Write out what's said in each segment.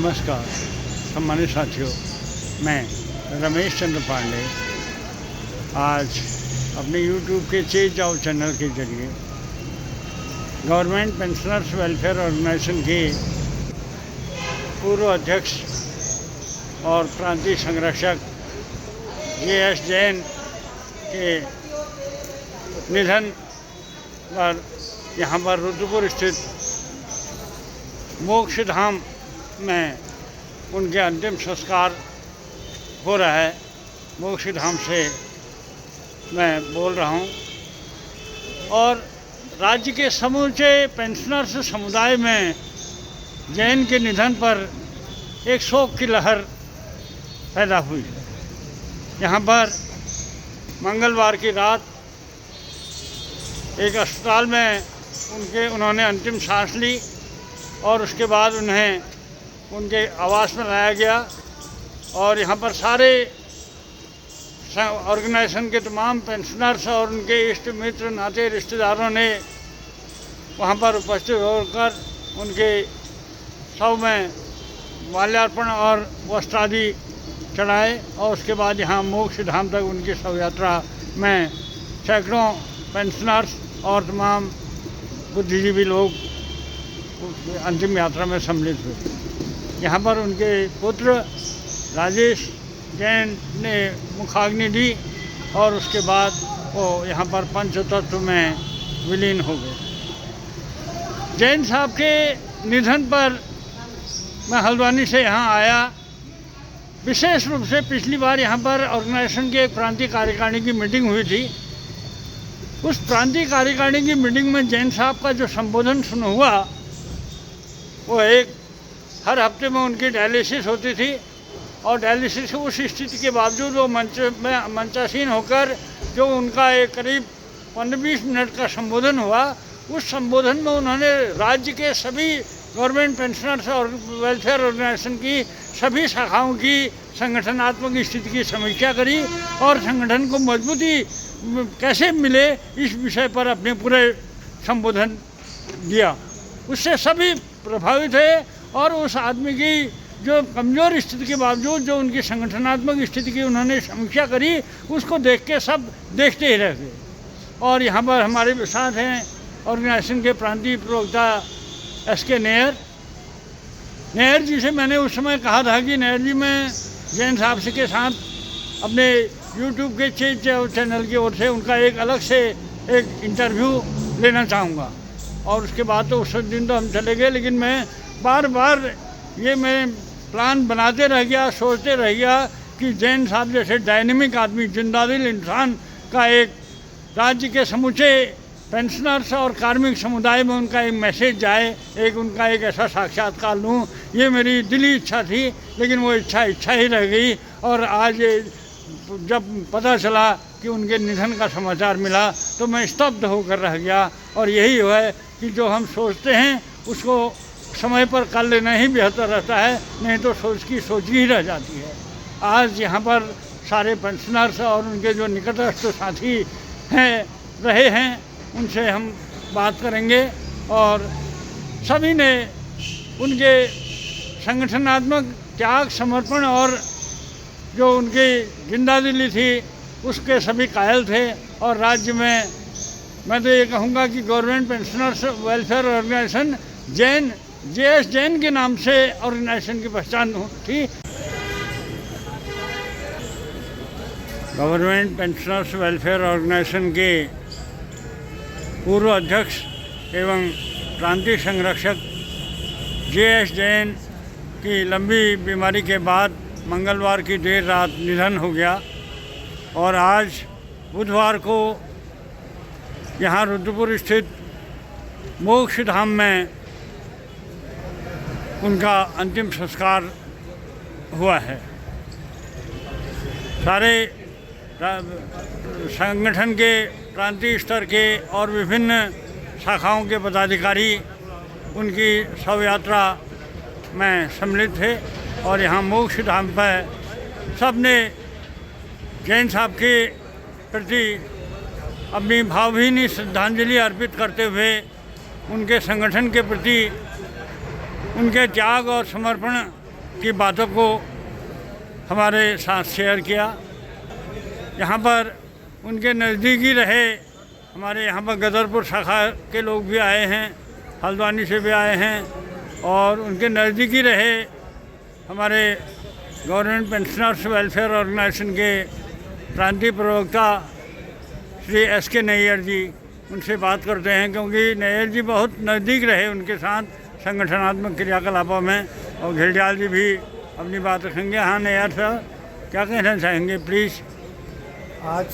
नमस्कार सम्मानित साथियों, मैं रमेश चंद्र पांडे आज अपने YouTube के चेंज ऑफ चैनल के जरिए गवर्नमेंट पेंशनर्स वेलफेयर ऑर्गेनाइजेशन के पूर्व अध्यक्ष और प्रांतीय संरक्षक JS जैन के निधन पर यहाँ पर रुद्रपुर स्थित मोक्ष धाम में उनके अंतिम संस्कार हो रहा है। मोक्ष धाम से मैं बोल रहा हूँ और राज्य के समूचे पेंशनर्स समुदाय में जैन के निधन पर एक शोक की लहर पैदा हुई। यहाँ पर मंगलवार की रात एक अस्पताल में उन्होंने अंतिम सांस ली और उसके बाद उन्हें उनके आवास में लाया गया और यहाँ पर सारे ऑर्गेनाइजेशन के तमाम पेंशनर्स और उनके इष्ट मित्र नाते रिश्तेदारों ने वहाँ पर उपस्थित होकर उनके शव में माल्यार्पण और वस्त्र आदि चढ़ाए और उसके बाद यहाँ मोक्ष धाम तक उनकी शव यात्रा में सैकड़ों पेंशनर्स और तमाम बुद्धिजीवी लोग अंतिम यात्रा में सम्मिलित हुए। यहाँ पर उनके पुत्र राजेश जैन ने मुखाग्नि दी और उसके बाद वो यहाँ पर पंचतत्व में विलीन हो गए। जैन साहब के निधन पर मैं हल्द्वानी से यहाँ आया। विशेष रूप से पिछली बार यहाँ पर ऑर्गेनाइजेशन के एक प्रांतीय कार्यकारिणी की मीटिंग हुई थी। उस प्रांतीय कार्यकारिणी की मीटिंग में जैन साहब का जो संबोधन सुना हुआ, वो हर हफ्ते में उनकी डायलिसिस होती थी और डायलिसिस की उस स्थिति के बावजूद वो मंचासीन होकर जो उनका एक करीब 15-20 मिनट का संबोधन हुआ, उस संबोधन में उन्होंने राज्य के सभी गवर्नमेंट पेंशनर्स और वेलफेयर ऑर्गेनाइजेशन की सभी शाखाओं की संगठनात्मक स्थिति की समीक्षा करी और संगठन को मजबूती कैसे मिले इस विषय पर अपने पूरे संबोधन दिया। उससे सभी प्रभावित है और उस आदमी की जो कमज़ोर स्थिति के बावजूद जो उनकी संगठनात्मक स्थिति की उन्होंने समीक्षा करी, उसको देख के सब देखते ही रह गए। और यहाँ पर हमारे साथ हैं ऑर्गेनाइजेशन के प्रांतीय प्रवक्ता SK नेयर जी से मैंने उस समय कहा था कि नेयर जी, मैं जैन साहब से के साथ अपने YouTube के चैनल की ओर से उनका एक अलग से एक इंटरव्यू लेना चाहूँगा। और उसके बाद तो उस दिन तो हम चले गए, लेकिन मैं बार बार ये मैं प्लान बनाते रह गया, सोचते रह गया कि जैन साहब जैसे डायनेमिक आदमी, जिंदादिल इंसान का एक राज्य के समूचे पेंशनर्स और कार्मिक समुदाय में उनका एक मैसेज जाए, एक उनका एक ऐसा साक्षात्कार लूँ, ये मेरी दिली इच्छा थी। लेकिन वो इच्छा ही रह गई और आज जब पता चला कि उनके निधन का समाचार मिला तो मैं स्तब्ध होकर रह गया। और यही है कि जो हम सोचते हैं उसको समय पर कर लेना ही बेहतर रहता है, नहीं तो सोच ही रह जाती है। आज यहाँ पर सारे पेंशनर्स और उनके जो निकटस्थ साथी रहे हैं उनसे हम बात करेंगे और सभी ने उनके संगठनात्मक त्याग, समर्पण और जो उनकी जिंदादिली थी उसके सभी कायल थे। और राज्य में मैं तो ये कहूँगा कि government pensioners welfare organisation JS Jain के नाम से ऑर्गेनाइजेशन की पहचान थी। गवर्नमेंट पेंशनर्स वेलफेयर ऑर्गेनाइजेशन के पूर्व अध्यक्ष एवं प्रांतीय संरक्षक JS जैन की लंबी बीमारी के बाद मंगलवार की देर रात निधन हो गया और आज बुधवार को यहाँ रुद्रपुर स्थित मोक्ष धाम में उनका अंतिम संस्कार हुआ है। सारे संगठन के प्रांतीय स्तर के और विभिन्न शाखाओं के पदाधिकारी उनकी शव यात्रा में सम्मिलित थे और यहाँ मोक्ष धाम पर सब ने जैन साहब के प्रति अपनी भावभीनी श्रद्धांजलि अर्पित करते हुए उनके संगठन के प्रति उनके त्याग और समर्पण की बातों को हमारे साथ शेयर किया। यहाँ पर उनके नज़दीकी रहे, हमारे यहाँ पर गदरपुर शाखा के लोग भी आए हैं, हल्द्वानी से भी आए हैं, और उनके नज़दीकी रहे हमारे गवर्नमेंट पेंशनर्स वेलफेयर ऑर्गेनाइजेशन के प्रांतीय प्रवक्ता श्री एस.के. नैयर जी। उनसे बात करते हैं क्योंकि नैयर जी बहुत नज़दीक रहे उनके साथ संगठनात्मक क्रियाकलापों में, और घिल्डियाल जी भी अपनी बात रखेंगे। हाँ नैयर साहब, क्या कहना चाहेंगे प्लीज़? आज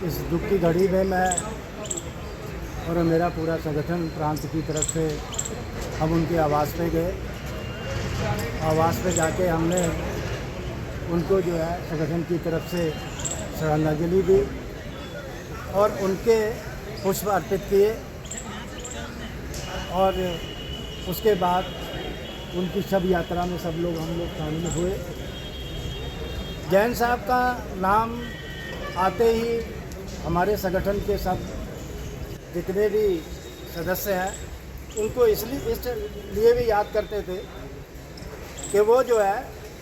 इस दुख की घड़ी में मैं और मेरा पूरा संगठन प्रांत की तरफ से हम उनके आवास पे गए। आवास पे जाके हमने उनको जो है संगठन की तरफ से श्रद्धांजलि दी और उनके पुष्प अर्पित किए, और उसके बाद उनकी शव यात्रा में सब लोग हम लोग शामिल हुए। जैन साहब का नाम आते ही हमारे संगठन के सब जितने भी सदस्य हैं उनको इसलिए भी याद करते थे कि वो जो है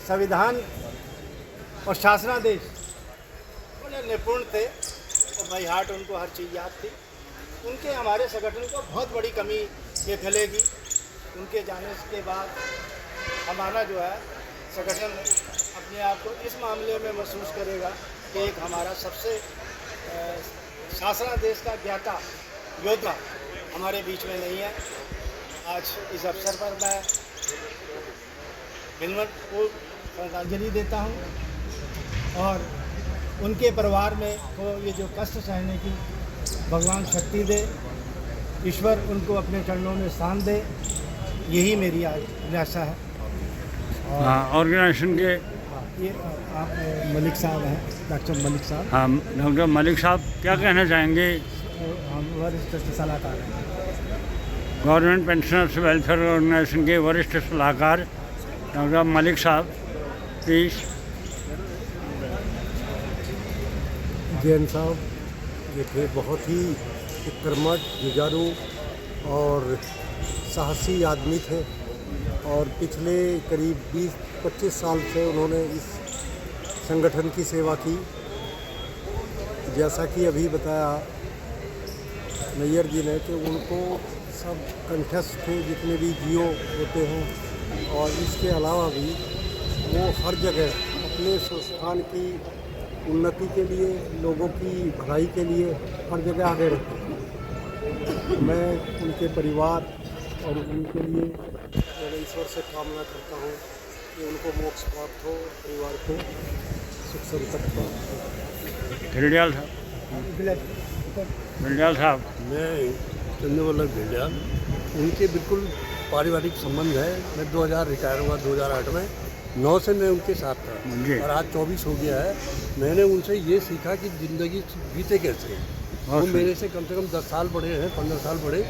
संविधान और शासनादेश बड़े निपुण थे और भाई हार्ट उनको हर चीज़ याद थी। उनके हमारे संगठन को बहुत बड़ी कमी ये खलेगी। उनके जाने के बाद हमारा जो है संगठन अपने आप को इस मामले में महसूस करेगा कि एक हमारा सबसे शासनादेश का ज्ञाता योद्धा हमारे बीच में नहीं है। आज इस अवसर पर मैं बिलवंत को श्रद्धांजलि देता हूँ और उनके परिवार में को ये जो कष्ट सहने की भगवान शक्ति दे, ईश्वर उनको अपने चरणों में स्थान दे, यही मेरी आज अभिलाषा है। हाँ, ऑर्गेनाइजेशन के ये आप मलिक साहब हैं, डॉक्टर मलिक साहब। हाँ, डॉक्टर मलिक साहब क्या कहना चाहेंगे? हम वरिष्ठ सलाहकार हैं, गवर्नमेंट पेंशनर्स वेलफेयर ऑर्गेनाइजेशन के वरिष्ठ सलाहकार डॉक्टर मलिक साहब प्लीज़। जैन साहब ये थे बहुत ही कर्मठ, जुझारू और साहसी आदमी थे, और पिछले करीब 20-25 साल से उन्होंने इस संगठन की सेवा की। जैसा कि अभी बताया नैयर जी ने कि उनको सब कंठस्थ थे जितने भी जीओ होते हैं, और इसके अलावा भी वो हर जगह अपने संस्थान की उन्नति के लिए, लोगों की भलाई के लिए हर जगह आगे रहते हैं। मैं उनके परिवार और उनके लिए मैं ईश्वर से कामना करता हूँ कि उनको मोक्ष प्राप्त हो, परिवार को सुख संपत्ति प्राप्त हो। घिल्डियाल साहब, घिल्डियाल साहब। मैं चंद्रवल्लभ घिल्डियाल, उनके बिल्कुल पारिवारिक संबंध है। मैं 2000 रिटायर हुआ 2008 में, 9 से मैं उनके साथ था और आज 24 हो गया है। मैंने उनसे ये सीखा कि ज़िंदगी बीते कैसे। वो मेरे से कम 10 साल बड़े हैं, 15 साल बड़े,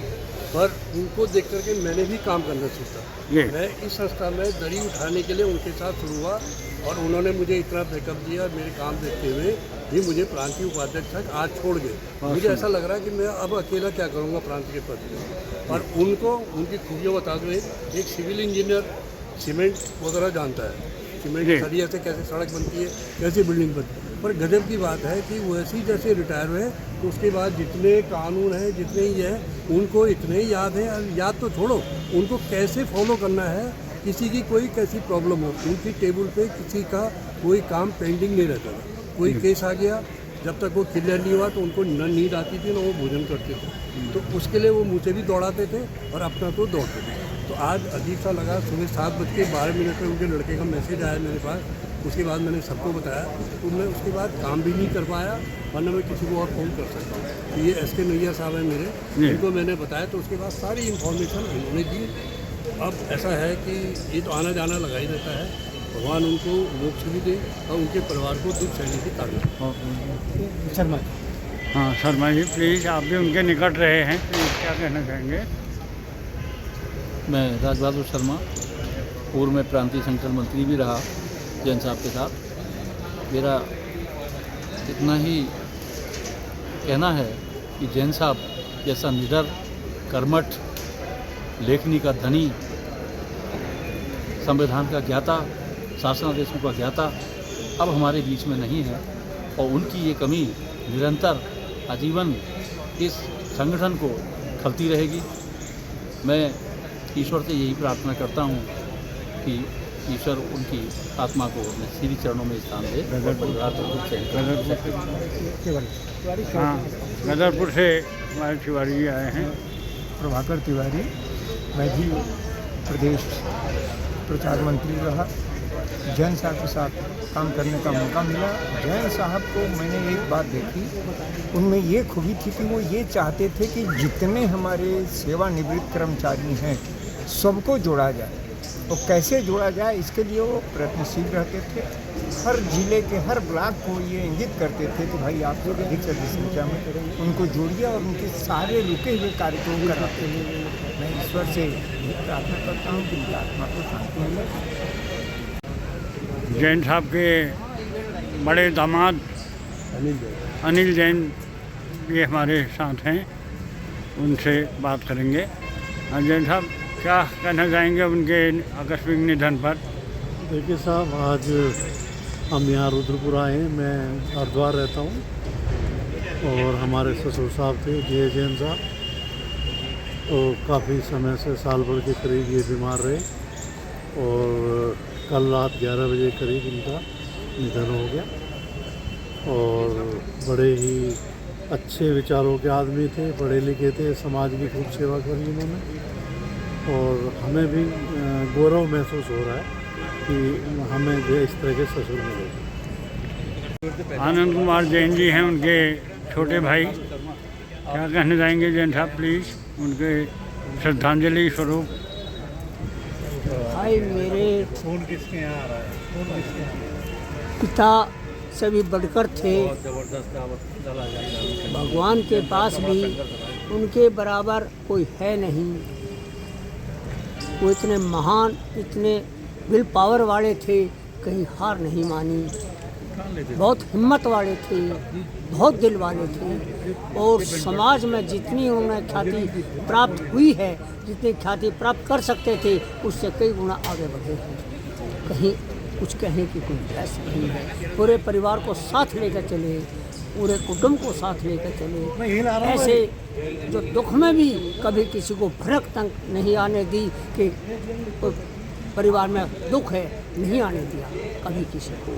पर उनको देख करके मैंने भी काम करना सीखा। मैं इस संस्था में दरी उठाने के लिए उनके साथ शुरू हुआ और उन्होंने मुझे इतना बैकअप दिया, मेरे काम देखते हुए भी मुझे प्रांतीय उपाध्यक्ष तक आज छोड़ गए। मुझे ऐसा लग रहा है कि मैं अब अकेला क्या करूँगा प्रांत के पद में। और उनको उनकी खूबियाँ बता दो। एक सिविल इंजीनियर सीमेंट वगैरह जानता है, सीमेंट सरिया से कैसे सड़क बनती है, कैसे बिल्डिंग बनती है। पर गजब की बात है कि वैसे ही जैसे रिटायर हुए तो उसके बाद जितने कानून हैं, जितने ही हैं, उनको इतने ही याद हैं। याद तो छोड़ो, उनको कैसे फॉलो करना है। किसी की कोई कैसी प्रॉब्लम हो, उनकी टेबल पे किसी का कोई काम पेंडिंग नहीं रहता था। कोई केस आ गया, जब तक वो क्लियर नहीं हुआ तो उनको न नींद आती थी, न वो भोजन करते थे। तो उसके लिए वो मुझे भी दौड़ाते थे और अपना तो दौड़ते थे। तो आज अजीब सा लगा, सुबह 7:12 पर उनके लड़के का मैसेज आया मेरे पास। उसके बाद मैंने सबको बताया, तो मैं उसके बाद काम भी नहीं कर पाया, वरना मैं किसी को और फ़ोन कर सकता हूँ। तो ये एस.के. नैयर साहब हैं मेरे, इनको मैंने बताया तो उसके बाद सारी इन्फॉर्मेशन उन्होंने दी। अब ऐसा है कि ये तो आना जाना लगा ही रहता है। भगवान उनको मोक्ष भी दे और उनके परिवार को दुख सहने की ताकत। शर्मा। हाँ शर्मा जी प्लीज़, आप भी उनके निकट रहे हैं, प्लीज़ क्या कहना चाहेंगे? मैं राज बहादुर शर्मा, पूर्व में प्रांतीय संगठन मंत्री भी रहा जैन साहब के साथ। मेरा इतना ही कहना है कि जैन साहब जैसा निडर, कर्मठ, लेखनी का धनी, संविधान का ज्ञाता, शासनादेशों का ज्ञाता अब हमारे बीच में नहीं है और उनकी ये कमी निरंतर आजीवन इस संगठन को खलती रहेगी। मैं ईश्वर से यही प्रार्थना करता हूँ कि ईश्वर उनकी आत्मा को अपने श्री चरणों में स्थान दे। हाँ, गदरपुर से हमारे तिवारी जी आए हैं। प्रभाकर तिवारी, मैं भी प्रदेश प्रचार मंत्री रहा। जैन साहब के साथ काम करने का मौका मिला। जैन साहब को मैंने एक बात देखी, उनमें ये खूबी थी कि वो ये चाहते थे कि जितने हमारे सेवानिवृत्त कर्मचारी हैं सबको जोड़ा जाए, और कैसे जोड़ा जाए इसके लिए वो प्रयत्नशील रहते थे। हर जिले के हर ब्लॉक को ये इंगित करते थे कि भाई आप लोग अधिक से अधिक संख्या में उनको जोड़िए और उनके सारे रुके हुए कार्यक्रम कराते हैं। मैं ईश्वर से प्रार्थना करता हूँ कि उनकी आत्मा को शांति मिले। जैन साहब के बड़े दामाद अनिल जैन ये हमारे साथ हैं, उनसे बात करेंगे। जैन साहब, क्या कहना चाहेंगे उनके आकस्मिक निधन पर? देखिए साहब, आज हम यहाँ रुद्रपुर आए हैं। मैं हरिद्वार रहता हूँ और हमारे ससुर साहब थे जे जैन साहब, तो काफ़ी समय से साल भर के करीब ये बीमार रहे और कल रात 11 बजे करीब इनका निधन हो गया। और बड़े ही अच्छे विचारों के आदमी थे, पढ़े लिखे थे, समाज की खूब सेवा करी इन्होंने और हमें भी गौरव महसूस हो रहा है कि हमें जो इस तरह के ससुर मिले। आनंद कुमार जैन जी हैं, उनके छोटे भाई। क्या कहना चाहेंगे जैन साहब, प्लीज़ उनके श्रद्धांजलि स्वरूप? भाई मेरे पिता से भी बढ़कर थे। भगवान के पास भी उनके बराबर कोई है नहीं। वो इतने महान, इतने विल पावर वाले थे, कहीं हार नहीं मानी। बहुत हिम्मत वाले थे, बहुत दिल वाले थे और समाज में जितनी उन्हें ख्याति प्राप्त हुई है, जितनी ख्याति प्राप्त कर सकते थे, उससे कई गुना आगे बढ़े हैं। कहीं कुछ कहने की कोई बहस नहीं है। पूरे परिवार को साथ लेकर चले, पूरे कुटुंब को साथ लेकर चले। ऐसे जो दुख में भी कभी किसी को भड़क तक नहीं आने दी कि परिवार में दुख है, नहीं आने दिया कभी किसी को।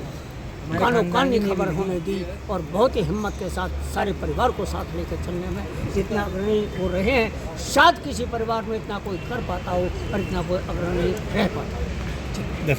कानों कान की खबर होने दी और बहुत ही हिम्मत के साथ सारे परिवार को साथ लेकर चलने में जितना अग्रणी हो रहे हैं, शायद किसी परिवार में इतना कोई कर पाता हो और इतना कोई अग्रणी रह पाता हो।